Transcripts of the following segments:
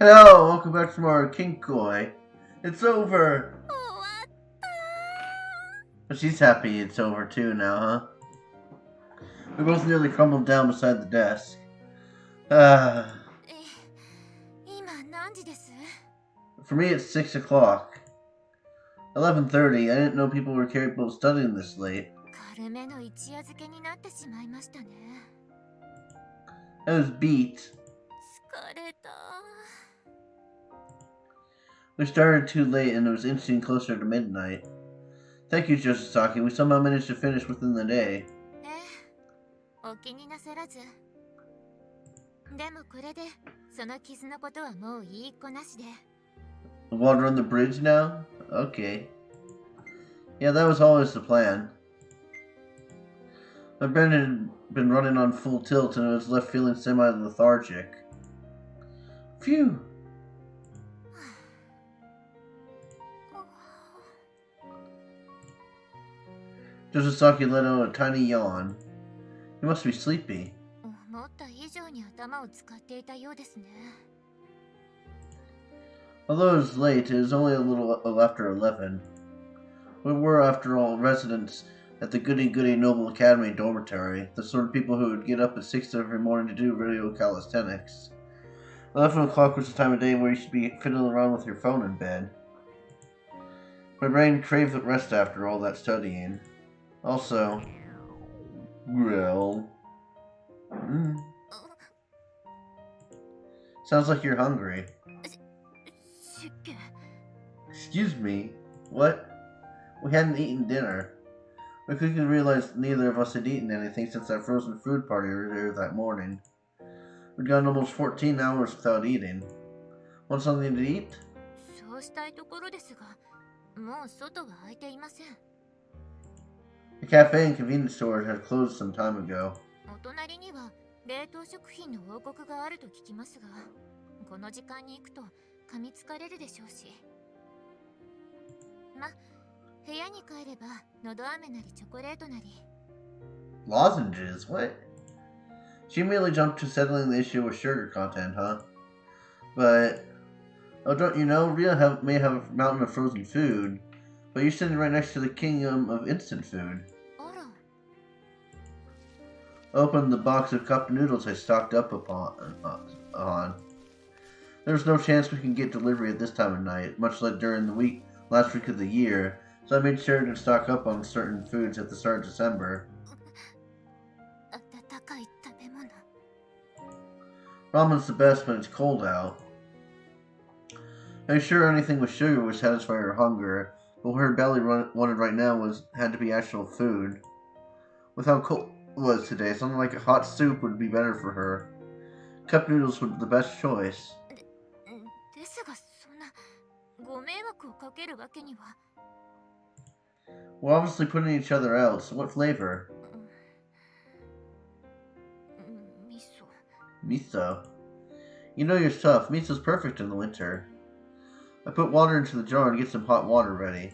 Hello, welcome back from our Kinkoi. It's over. But she's happy it's over too now, huh? We both nearly crumbled down beside the desk. For me it's 6 o'clock. 11:30. I didn't know people were capable of studying this late. I was beat. We started too late and it was inching closer to midnight. Thank you, Joshisaki. We somehow managed to finish within the day. Water on the bridge now? Okay. Yeah, that was always the plan. My brain had been running on full tilt and I was left feeling semi-lethargic. Phew! Joshisaki let out a tiny yawn. He must be sleepy. Although it was late, it was only a little after 11. We were, after all, residents at the Goody Noble Academy dormitory, the sort of people who would get up at 6 every morning to do radio calisthenics. 11 o'clock was the time of day where you should be fiddling around with your phone in bed. My brain craved rest after all that studying. Also, well... Sounds like you're hungry. Excuse me? What? We hadn't eaten dinner. We quickly realized neither of us had eaten anything since that frozen food party earlier that morning. We'd gone almost 14 hours without eating. Want something to eat? The cafe and convenience store had closed some time ago. Lozenges? What? She immediately jumped to settling the issue with sugar content, huh? But... Oh, don't you know? Ria may have a mountain of frozen food, but you're sitting right next to the kingdom of instant food. Open the box of cup noodles I stocked up on. There's no chance we can get delivery at this time of night, much like during the last week of the year, so I made sure to stock up on certain foods at the start of December. Ramen's the best when it's cold out. I'm sure anything with sugar would satisfy her hunger, but what her belly wanted right now had to be actual food. With how cold it was today, something like a hot soup would be better for her. Cup noodles were the best choice. We're obviously putting each other out, so what flavor? Miso. You know your stuff. Miso's perfect in the winter. I put water into the jar and get some hot water ready.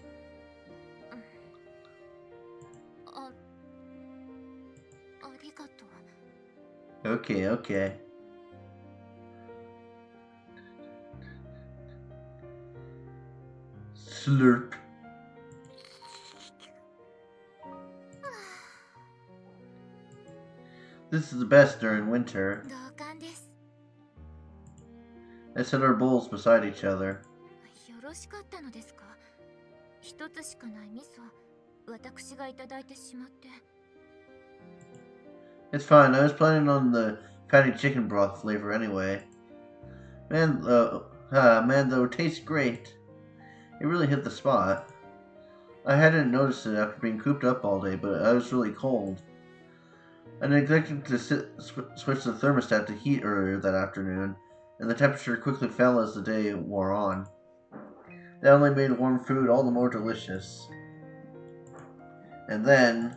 Okay. Slurp. This is the best during winter. I set our bowls beside each other. It's fine, I was planning on the fatty chicken broth flavor anyway. Man, though, it tastes great. It really hit the spot. I hadn't noticed it after being cooped up all day, but I was really cold. I neglected to switch the thermostat to heat earlier that afternoon, and the temperature quickly fell as the day wore on. That only made warm food all the more delicious. And then...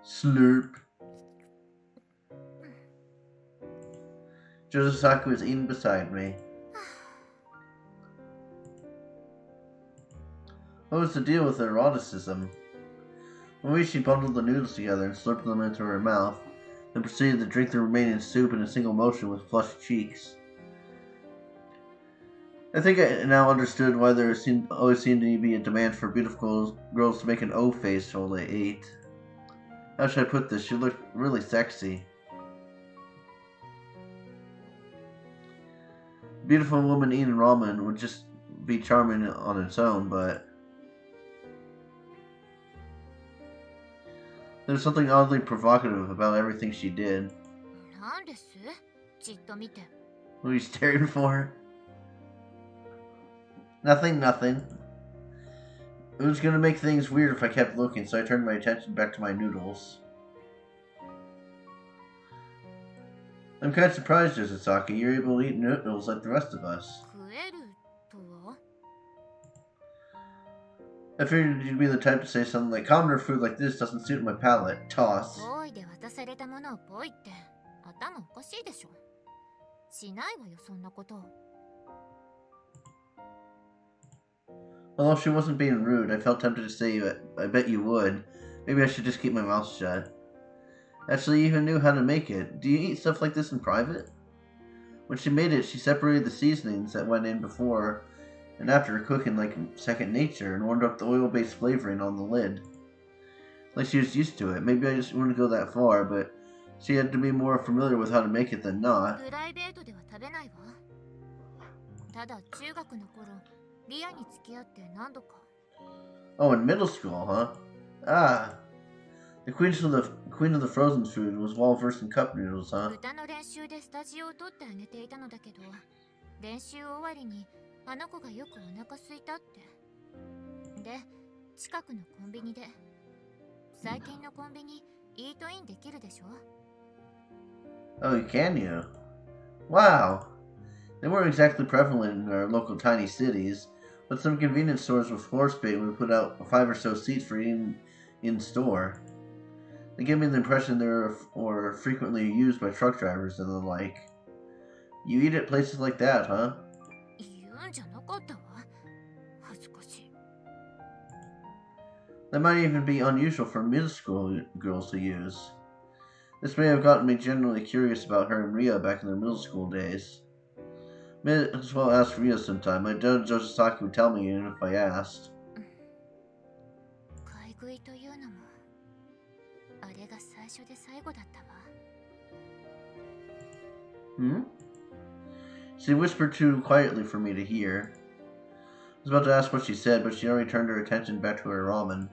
Slurp. Joshisaki was eating beside me. What was the deal with her eroticism? Maybe she bundled the noodles together and slurped them into her mouth, and proceeded to drink the remaining soup in a single motion with flushed cheeks. I think I now understood why there always seemed to be a demand for beautiful girls to make an O face while they ate. How should I put this? She looked really sexy. A beautiful woman eating ramen would just be charming on its own, but there was something oddly provocative about everything she did. What are you staring for? Nothing. It was gonna make things weird if I kept looking, so I turned my attention back to my noodles. I'm kind of surprised, Yosasaki. You're able to eat noodles like the rest of us. I figured you'd be the type to say something like, commoner food like this doesn't suit my palate. Toss. Although she wasn't being rude, I felt tempted to say, I bet you would. Maybe I should just keep my mouth shut. Actually, you even knew how to make it. Do you eat stuff like this in private? When she made it, she separated the seasonings that went in before and after cooking like second nature and warmed up the oil-based flavoring on the lid. Like she was used to it. Maybe I just wouldn't go that far, but she had to be more familiar with how to make it than not. Oh, in middle school, huh? Ah, the queen of the frozen food was well versed in cup noodles, huh? Oh, can you? Wow! They weren't exactly prevalent in our local tiny cities, but some convenience stores with horse bait would put out 5 or so seats for eating in store. They gave me the impression they were frequently used by truck drivers and the like. You eat at places like that, huh? That might even be unusual for middle school girls to use. This may have gotten me generally curious about her and Ria back in their middle school days. May as well ask Ria sometime. I doubt Josasaki would tell me even if I asked. She whispered too quietly for me to hear. I was about to ask what she said, but she already turned her attention back to her ramen.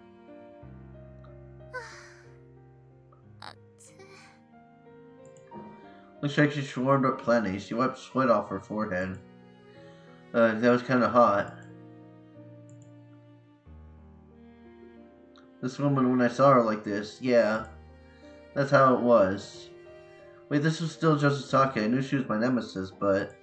Looks like she warmed up plenty. She wiped sweat off her forehead. That was kind of hot. This woman, when I saw her like this, yeah, that's how it was. Wait, this was still Josasaki. I knew she was my nemesis, but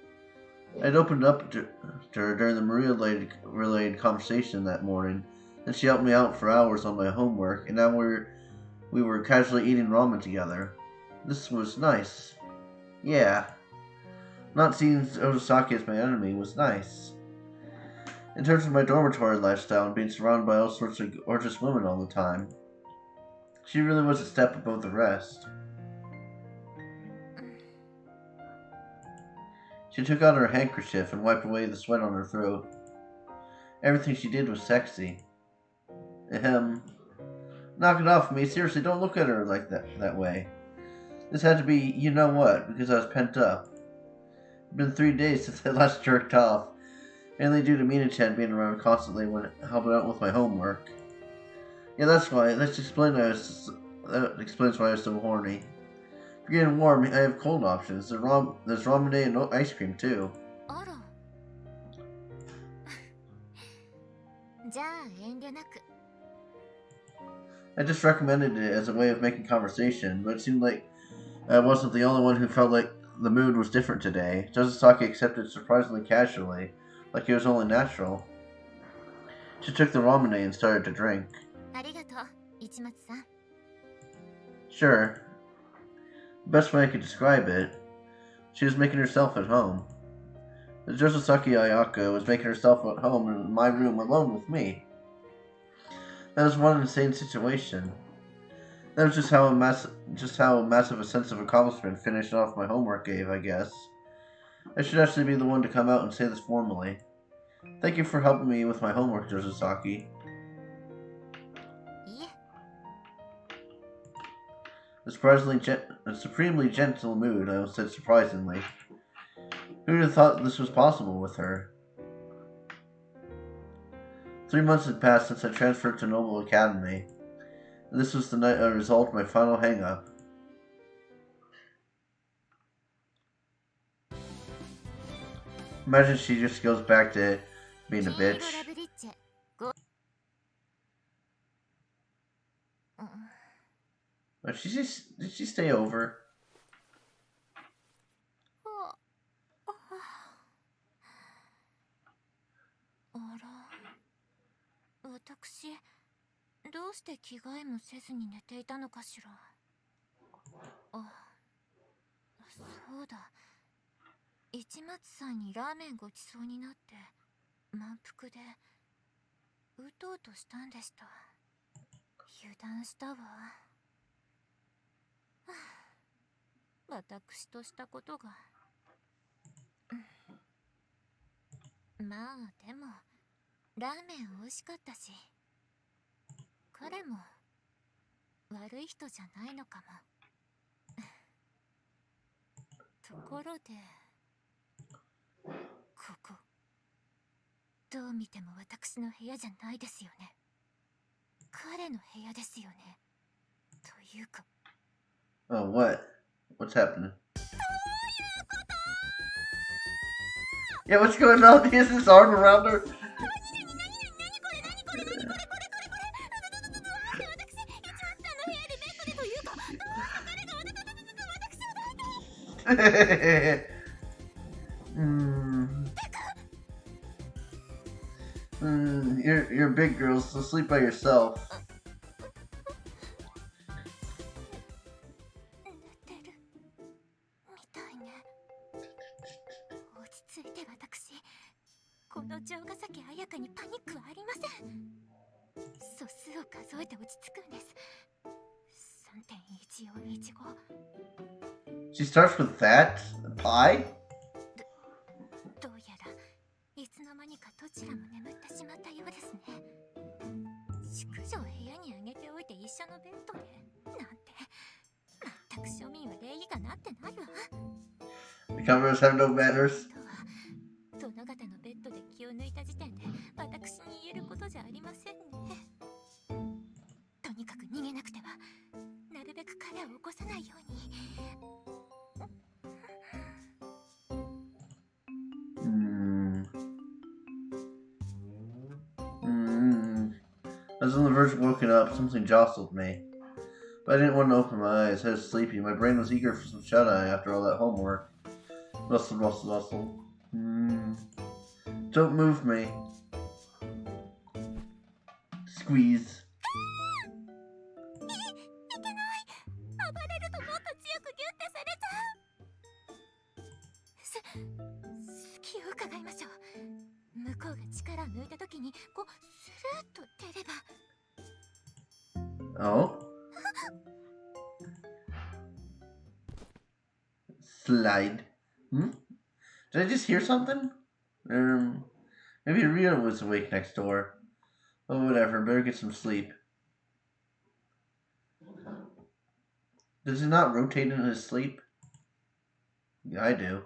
I'd opened up to her during the Maria-related conversation that morning, and she helped me out for hours on my homework, and now we were casually eating ramen together. This was nice. Yeah. Not seeing Josasaki as my enemy was nice. In terms of my dormitory lifestyle and being surrounded by all sorts of gorgeous women all the time, she really was a step above the rest. She took out her handkerchief and wiped away the sweat on her throat. Everything she did was sexy. Knock it off me. Seriously, don't look at her like that way. This had to be, you know what, because I was pent up. It's been 3 days since I last jerked off, mainly due to Mina-chan being around constantly when helping out with my homework. Yeah, that's why. That explains why I was so horny. If you're getting warm, I have cold options. There's ramen and ice cream too. I just recommended it as a way of making conversation, but it seemed like I wasn't the only one who felt like the mood was different today. Josasaki accepted surprisingly casually, like it was only natural. She took the ramen and started to drink. Sure. The best way I could describe it, she was making herself at home. The Josasaki Ayaka was making herself at home in my room alone with me. That was one insane situation. That was just how massive a sense of accomplishment finishing off my homework gave, I guess. I should actually be the one to come out and say this formally. Thank you for helping me with my homework, Josasaki. A supremely gentle mood, I said surprisingly. Who would have thought this was possible with her? 3 months had passed since I transferred to Noble Academy, and this was the night I resolved my final hang-up. Imagine she just goes back to being a bitch. Did she stay over? Oh, what? What's happening? Yeah, what's going on? He has his arm around her. You're a big girl, so sleep by yourself. She starts with that? Pie? The cameras have no manners. I was on the verge of waking up. Something jostled me. But I didn't want to open my eyes. I was sleepy. My brain was eager for some shut-eye after all that homework. Rustle, rustle, rustle. Don't move me. Squeeze. Oh? Slide. Did I just hear something? Maybe Rio was awake next door. Oh, whatever. Better get some sleep. Does he not rotate in his sleep? Yeah, I do.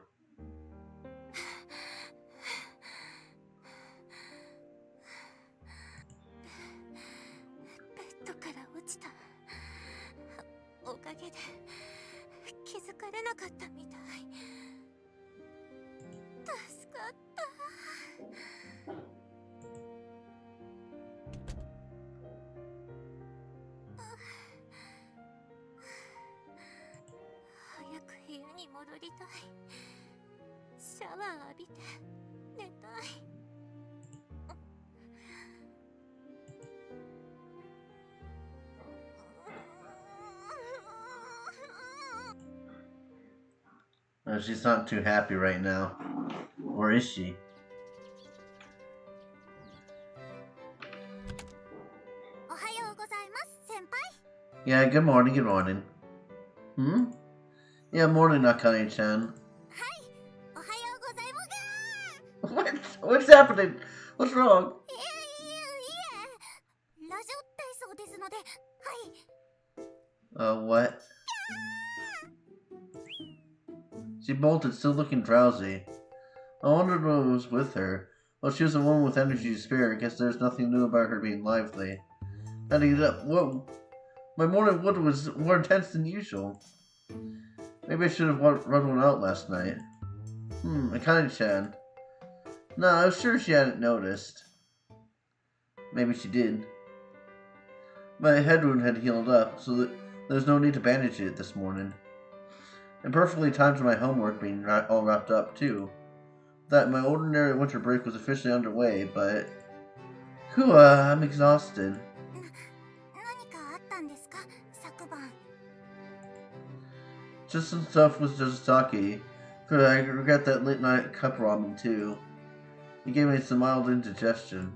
She's not too happy right now. Or is she? Yeah, good morning, good morning. Hmm? Yeah, morning, Akane-chan. What? What's happening? What's wrong? What? She bolted, still looking drowsy. I wondered what was with her. Well, she was a woman with energy to spare. I guess there's nothing new about her being lively. Had to get up. Whoa. My morning wood was more intense than usual. Maybe I should have run one out last night. Akane-chan. No, I was sure she hadn't noticed. Maybe she did. My head wound had healed up, so that there was no need to bandage it this morning. And perfectly timed to my homework being all wrapped up, too. That my ordinary winter break was officially underway, but... I'm exhausted. Just some stuff with Josaki. I regret that late night cup ramen, too. He gave me some mild indigestion.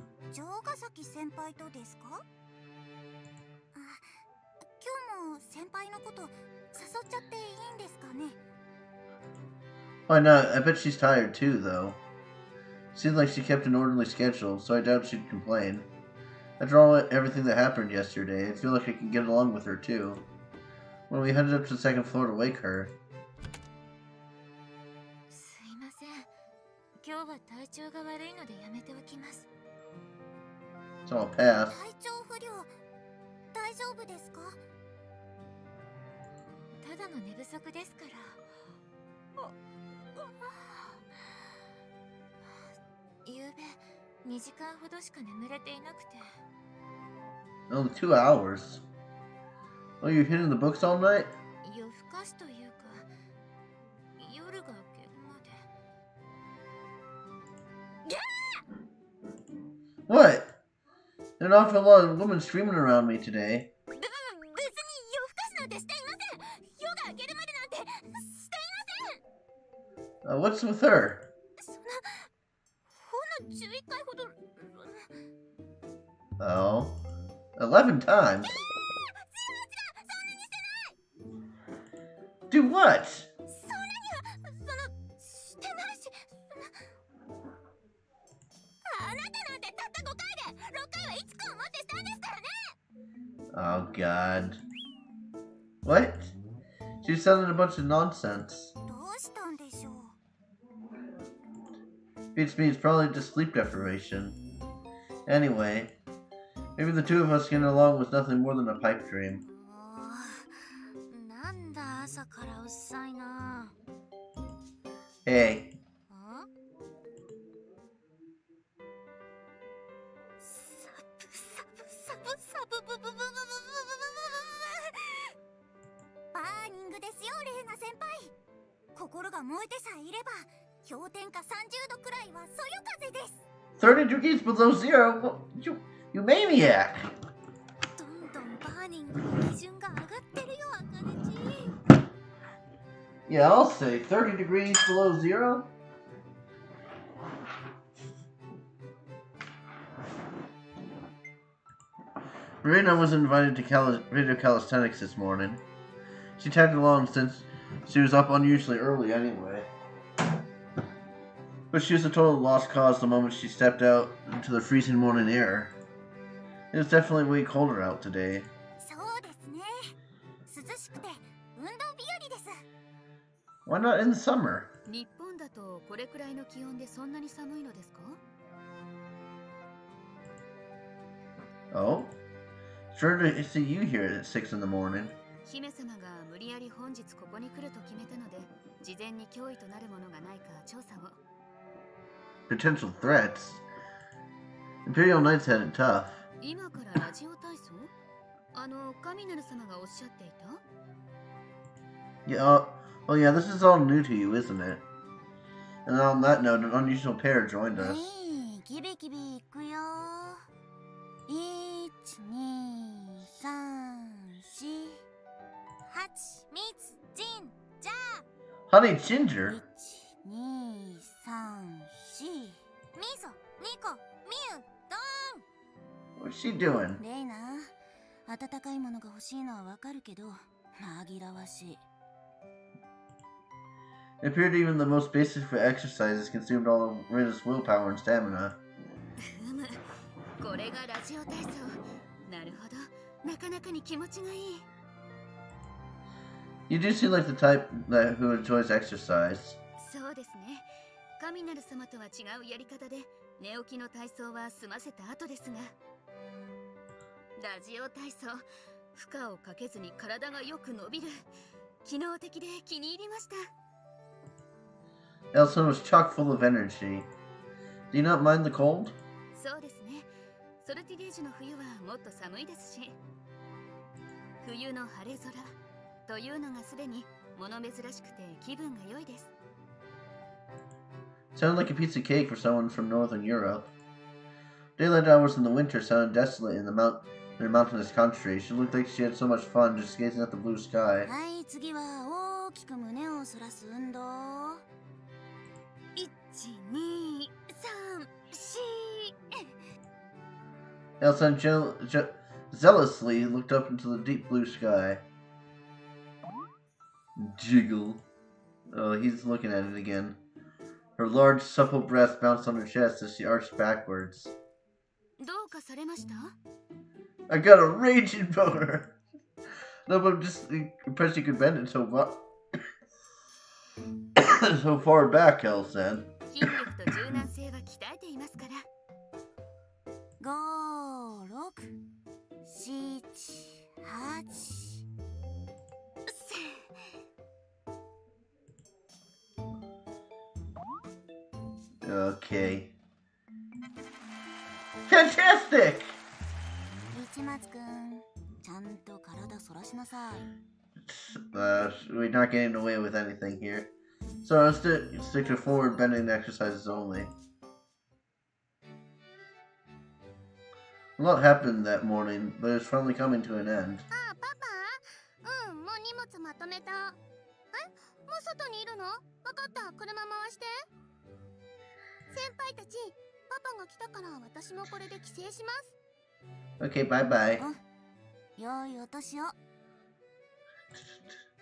Why not? I bet she's tired too, though. Seemed like she kept an orderly schedule, so I doubt she'd complain. After all everything that happened yesterday, I feel like I can get along with her too. When we headed up to the second floor to wake her. So I'll pass. Only 2 hours. Oh, you're hitting the books all night? What? There are an awful lot of women screaming around me today. What's with her? Oh. 11 times? Do what? Oh, God. What? She's selling a bunch of nonsense. Beats me, it's probably just sleep deprivation. Anyway, maybe the two of us getting along was nothing more than a pipe dream. Hey. "30 degrees below zero? You maniac!" Yeah, I'll say 30 degrees below zero? Marina was invited to video calisthenics this morning. She tagged along since she was up unusually early anyway. But she was a total lost cause the moment she stepped out into the freezing morning air. It was definitely way colder out today. Why not in the summer? Oh? Sure to see you here at 6 in the morning. Potential threats? Imperial Knights had it tough. Yeah, oh yeah, this is all new to you, isn't it? And on that note, an unusual pair joined us. Honey Ginger? What's she doing? 温かいものが欲しいのはわかるけど、紛らわしい。 It appeared even the most basic of exercises consumed all of Rita's willpower and stamina. ふむ、これがラジオ体操。なるほど、なかなかに気持ちがいい。 You do seem like the type who enjoys exercise. そうですね。神なる様とは違うやり方で寝起きの体操は済ませた後ですが、ラジオ体操、負荷をかけずに体がよく伸びる、機能的で気に入りました。 Elson was chock full of energy. Do you not mind the cold? そうですね。ソルティゲージの冬はもっと寒いですし、冬の晴れ空というのがすでに物珍しくて気分が良いです。 Sounded like a piece of cake for someone from Northern Europe. Daylight hours in the winter sounded desolate in their mountainous country. She looked like she had so much fun just gazing at the blue sky. はい、次は大きく胸を反らす運動。1、2、3、4。 Elson zealously looked up into the deep blue sky. Jiggle. Oh, he's looking at it again. Her large, supple breast bounced on her chest as she arched backwards. どうかされました？ I got a raging boner! No, but I'm just impressed you could bend it so so far back, Elson. 筋力と柔軟性は鍛えていますから。5、6、7、8。 Okay. Fantastic! 市松くん、ちゃんと体反らしなさい。We're not getting away with anything here. So let's stick to forward bending exercises only. A lot happened that morning, but it's finally coming to an end. あ、パパ？もう荷物まとめた。もう外にいるの？わかった、車回して。先輩たち、パパが来たから私もこれで帰省します。 Okay, bye-bye. 良いお年を。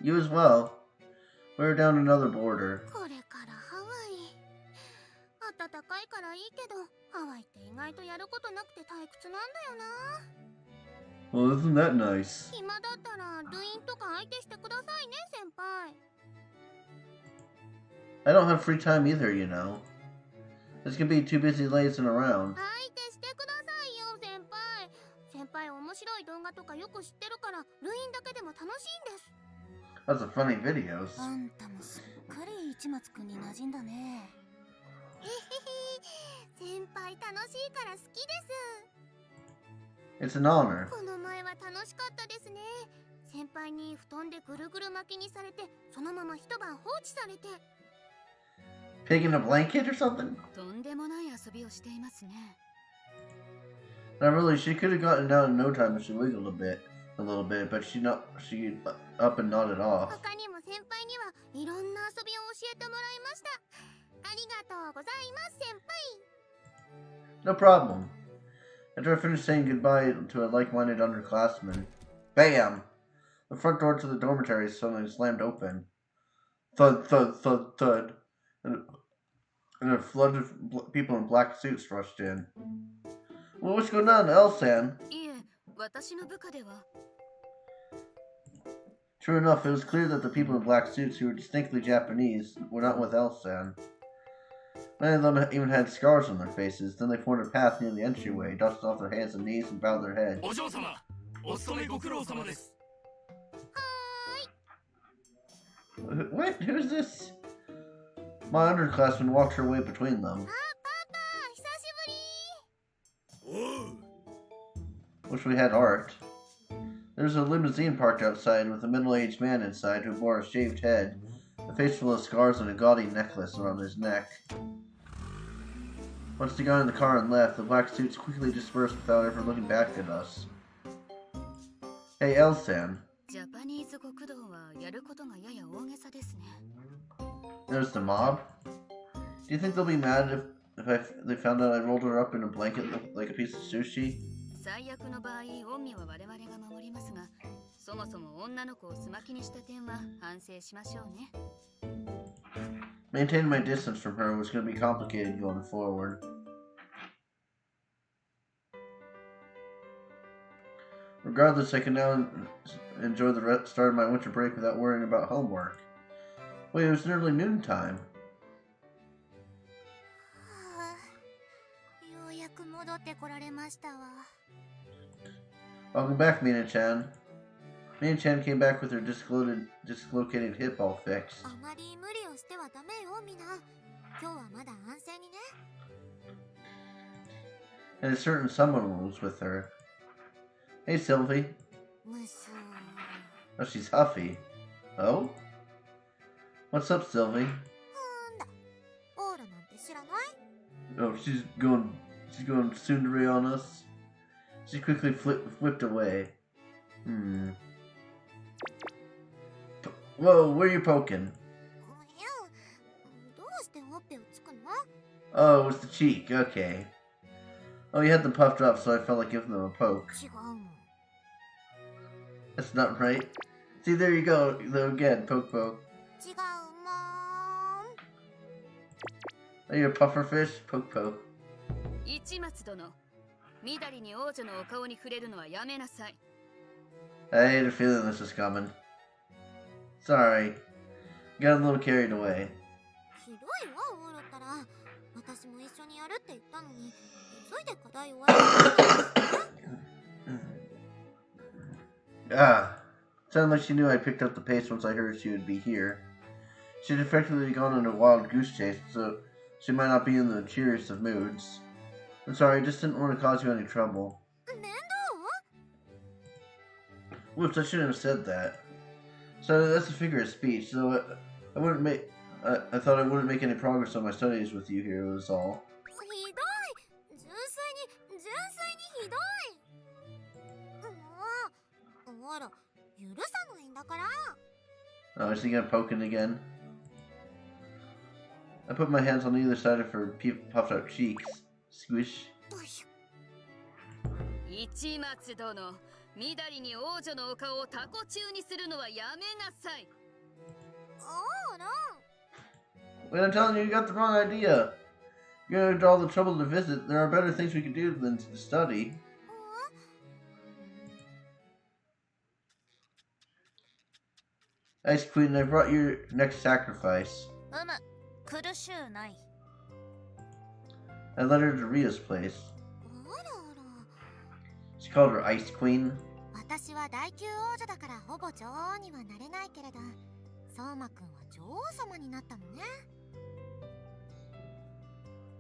You as well. We're down another border. これからハワイ。暖かいからいいけど、ハワイって意外とやることなくて退屈なんだよな。 Well, isn't that nice? 暇だったらルインとか相手してくださいね、先輩。 I don't have free time either, you know. It's gonna be too busy lazing around. 相手してくださいよ、先輩。先輩面白い動画とかよく知ってるから、ルインだけでも楽しいんです。 That's a funny videos. あんたもすっかり市松くんに馴染んだね。へへへ、先輩楽しいから好きです。 It's an honor. この前は楽しかったですね。先輩に布団でぐるぐる巻きにされて、そのまま一晩放置されて。 Pig in a blanket or something? とんでもない遊びをしていますね。 Not really. She could have gotten down in no time if she wiggled a little bit, but she up and nodded off. 他にも先輩にはいろんな遊びを教えてもらいました。ありがとうございます、先輩。 No problem. After I finished saying goodbye to a like-minded underclassman, bam! The front door to the dormitory suddenly slammed open. Thud, thud, thud, thud. And a flood of people in black suits rushed in. Well, what's going on, Elsan? いえ、私の部下では。 True enough, it was clear that the people in black suits, who were distinctly Japanese, were not with Elsan. Many of them even had scars on their faces. Then they formed a path near the entryway, dusted off their hands and knees, and bowed their heads. What? Who's this? My underclassman walked her way between them. あ、パパ、久しぶり。 Wish we had art. There's a limousine parked outside with a middle-aged man inside who bore a shaved head, a face full of scars, and a gaudy necklace around his neck. Once they got in the car and left, the black suits quickly dispersed without ever looking back at us. Hey, Elsan. ジャパニーズ極道はやることがやや大げさですね。 There's the mob. Do you think they'll be mad if they found out I rolled her up in a blanket like a piece of sushi? 最悪の場合、恩義は我々が守りますが、そもそも女の子をすまきにした点は反省しましょうね。Maintaining my distance from her was going to be complicated going forward. Regardless, I can now enjoy the start of my winter break without worrying about homework. Wait, it was nearly noontime. Welcome back, Mina-chan. Mina-chan came back with her dislocated hip all fixed. And a certain someone was with her. Hey, Sylvie. Oh, she's huffy. Oh? What's up, Sylvie? Oh, she's going tsundere on us. She quickly flipped away. Whoa, where are you poking? Oh, it was the cheek, okay. Oh, you had them puffed up, so I felt like giving them a poke. That's not right. See, there you go, though, again, poke. Are you a pufferfish? Poke. Hey, I had a feeling this was coming. Sorry. Got a little carried away. Sounded like she knew I picked up the pace once I heard she would be here. She'd effectively gone on a wild goose chase, so she might not be in the cheeriest of moods. I'm sorry, I just didn't want to cause you any trouble. Whoops, I shouldn't have said that. So that's a figure of speech, so I thought I wouldn't make any progress on my studies with you here, was all. Oh, is he gonna poke it again? I put my hands on either side of her puffed out cheeks. Squish. Wait, I'm telling you got the wrong idea. You're gonna draw the trouble to visit. There are better things we can do than to study. Ice Queen, I brought your next sacrifice. I led her to Ria's place. She called her Ice Queen.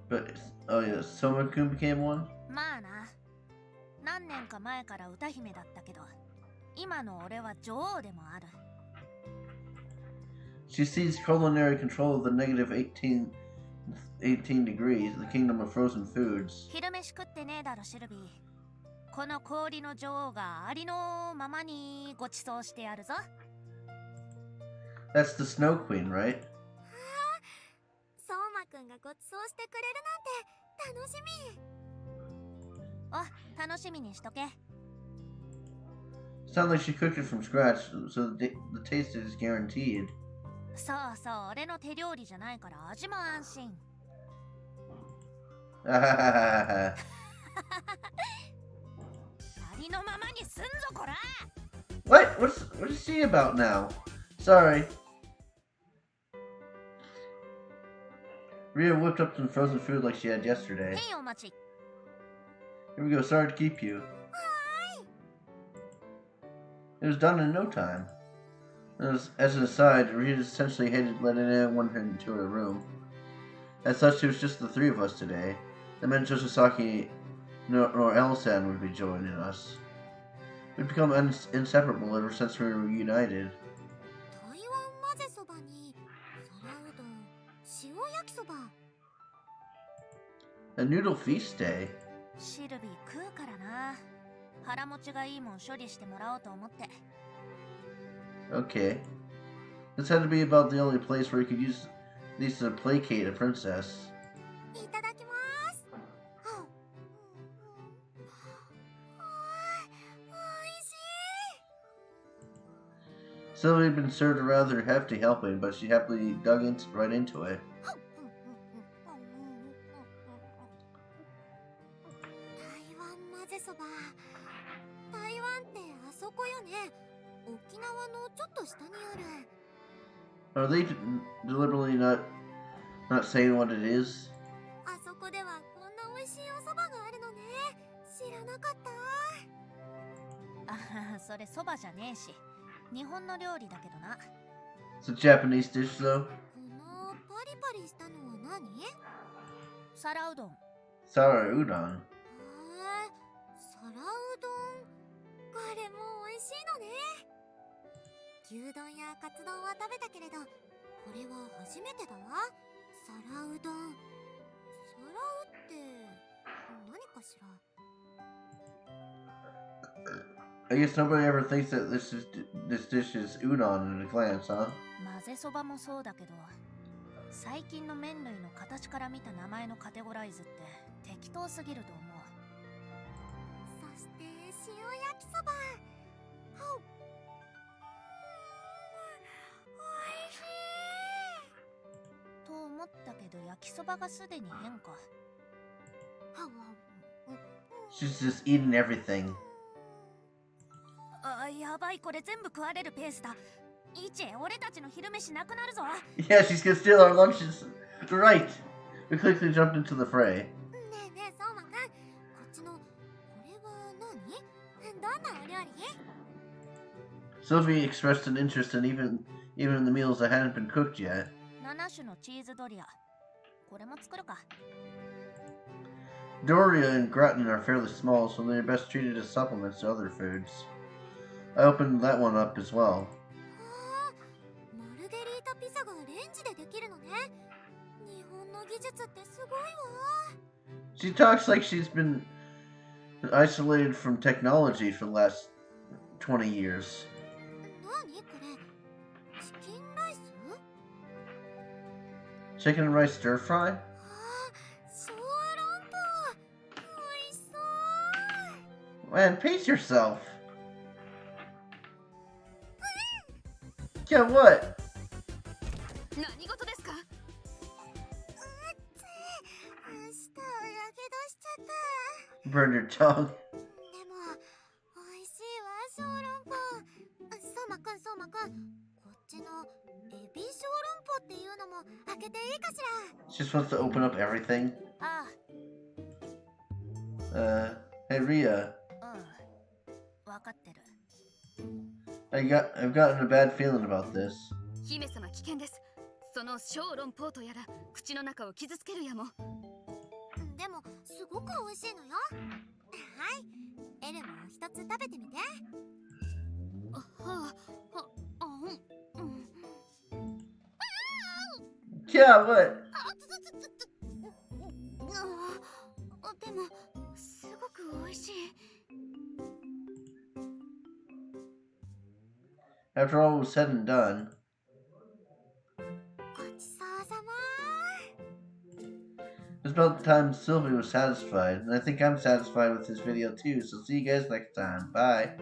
But, oh yeah, Soma-kun became one? She seized culinary control of the negative 18 degrees, the kingdom of frozen foods. That's the Snow Queen, right? Sounds like she cooked it from scratch, so the taste is guaranteed. What? What is she about now? Sorry. Ria whipped up some frozen food like she had yesterday. Here we go, sorry to keep you. It was done in no time. As an aside, Ria essentially hated letting anyone into her room. As such, it was just the three of us today. The men Joshisaki nor Elsan would be joining us. We'd become inseparable ever since we were reunited. A noodle feast day? Okay. This had to be about the only place where you could use these to placate a princess. Sylvie had been served a rather hefty helping, but she happily dug right into it. 台湾混ぜそば。台湾ってあそこよね。沖縄のちょっと下にある。Are they deliberately not saying what it is? あそこではこんな美味しいお蕎麦があるのね。知らなかった。あ、それ蕎麦じゃねえし、日本の料理だけどな。It's a Japanese dish, though. このパリパリしたのは何？皿うどん。Sour udon. 皿うどん。これも美味しいのね。牛丼やカツ丼は食べたけれど、これは初めてだわ。皿うどん。皿うって何かしら。I guess nobody ever thinks that this dish is udon at a glance, huh? 混ぜそばもそうだけど、最近の麺類の形から見た名前のカテゴライズって適当すぎると思う。そして塩焼きそば。おいしいと思ったけど、焼きそばがすでに変か。She's just eating everything. あ、やばい、これ全部食われるペースだ。イチェ、俺たちの昼飯なくなるぞ。Yeah, she's gonna steal our lunches. Right. We quickly jumped into the fray. ねえねえ、そうまくん、こっちのこれは何？どんなお料理？ Sylvie expressed an interest in even in the meals that hadn't been cooked yet. 7種のチーズドリア。これも作るか。Doria and gratin are fairly small, so they're best treated as supplements to other foods. I opened that one up as well. マルゲリータピザがレンジでできるのね。日本の技術ってすごいわ。She talks like she's been isolated from technology for the last 20 years. 何これ？チキンライス？ Chicken and rice stir fry? 小籠包。美味しそう。 Man, pace yourself. Yeah, what? 何事ですか？舌をやけどしちゃった。 Burn your tongue. でも美味しいわ、小籠包。そうまくん、そうまくん、こっちのエビ小籠包っていうのも開けていいかしら。 She just wants to open up everything. ああ。Hey Rhea. わかってる。I've gotten a bad feeling about this. 姫様危険です。その小籠包とやら口の中を傷つけるやも。でもすごく美味しいのよ。はい、エルも一つ食べてみて。Yeah, what? でもすごく美味しい。 After all was said and done, ごちそうさま。 it's about time Sylvie was satisfied, and I think I'm satisfied with this video too, so see you guys next time. Bye.